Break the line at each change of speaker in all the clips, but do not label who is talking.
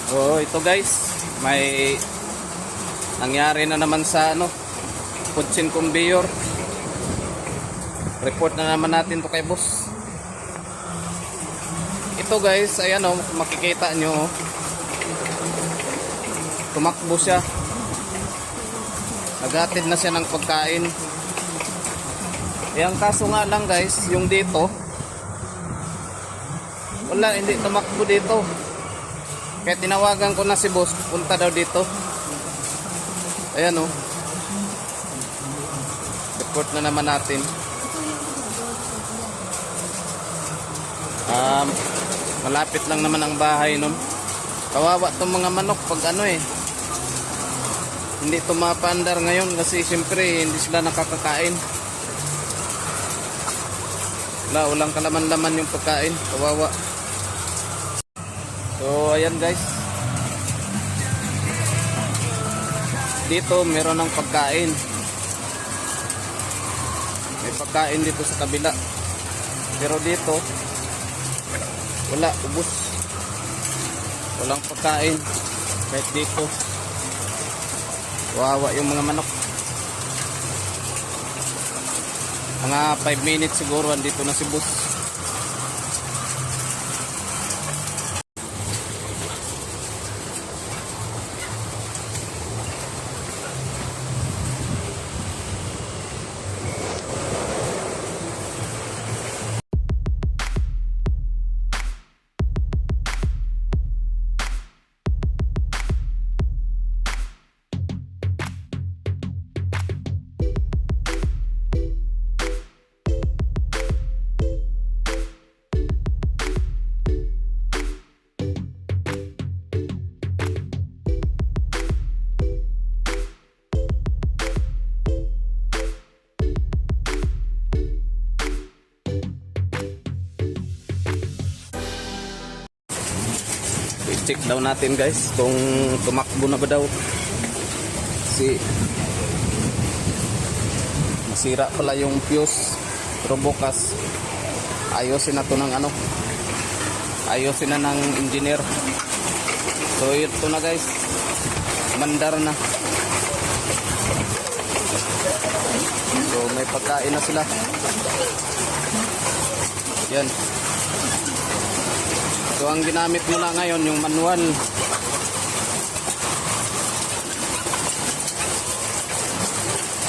So ito guys, may nangyari na naman sa Pudsin Conveyor. Report na naman natin to kay boss. Ito guys, ayan makikita nyo, tumakbo siya. Naghatid na siya ng pagkain. Ang kaso nga lang guys, yung dito, wala, hindi tumakbo dito. Kaya tinawagan ko na si boss, punta daw dito. Ayan report na naman natin. Malapit lang naman ang bahay nun. Kawawa tong mga manok pag hindi tumapandar ngayon kasi siyempre hindi sila nakakakain. Walang kalaman-laman yung pagkain. Kawawa. So ayan guys, dito meron ng pagkain. May pagkain dito sa kabila, pero dito wala, ubos. Walang pagkain kahit dito. Wawa yung mga manok. Mga 5 minutes siguro andito na si boss. I-check daw natin guys kung tumakbo na ba daw. Kasi masira pala yung fuse. Pero bukas ayusin na to ng ayusin na ng engineer. So ito na guys, mandar na. So may pagkain na sila. Yan. So ang ginamit muna ngayon yung manual.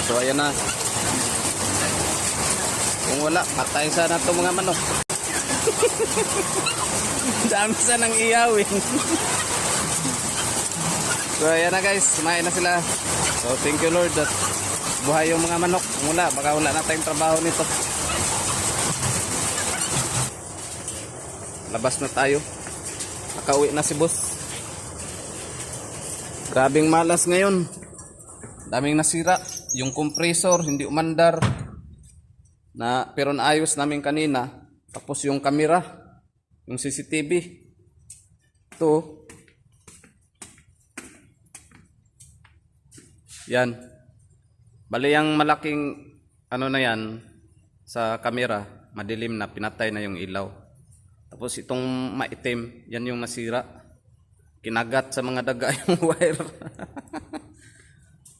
So ayan na. Kung wala, patay sana itong mga manok. Dami sanang iyawin. So ayan na guys, kumain na sila. So thank you Lord that buhay yung mga manok. Kung wala, baka wala na tayong trabaho nito. Labas na tayo. Nakauwi na si boss. Grabing malas ngayon. Daming nasira. Yung compressor hindi umandar. Pero naayos namin kanina. Tapos yung camera, yung CCTV. Ito. Yan. Bali yung malaking na yan sa camera, madilim na, pinatay na yung ilaw. Tapos itong maitim, yan yung nasira. Kinagat sa mga daga yung wire.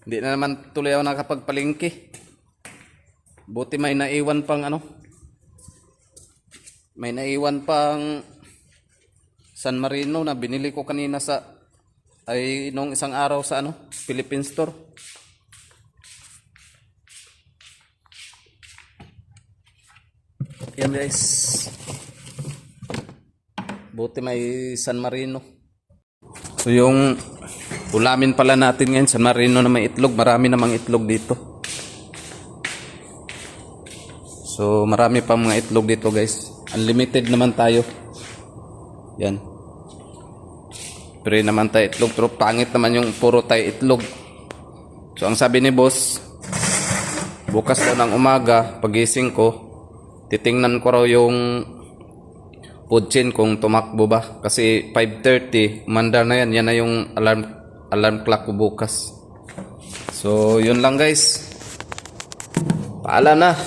Hindi na naman tuloy ako nakapagpalingki. Buti may naiwan pang may naiwan pang San Marino na binili ko kanina nung isang araw sa Philippine Store. Yan guys. Buti may San Marino. So yung ulamin pala natin ngayon, San Marino na may itlog. Marami namang itlog dito. So marami pa mga itlog dito guys. Unlimited naman tayo. Yan. Pero naman tayo itlog. Pero pangit naman yung puro tayo itlog. So ang sabi ni boss, bukas daw ng umaga, pagising ko, titingnan ko raw yung Pudsin kung tumakbo ba. Kasi 5:30, mandar na yan. Yan na yung alarm clock ko bukas. So, yun lang guys. Paalam na.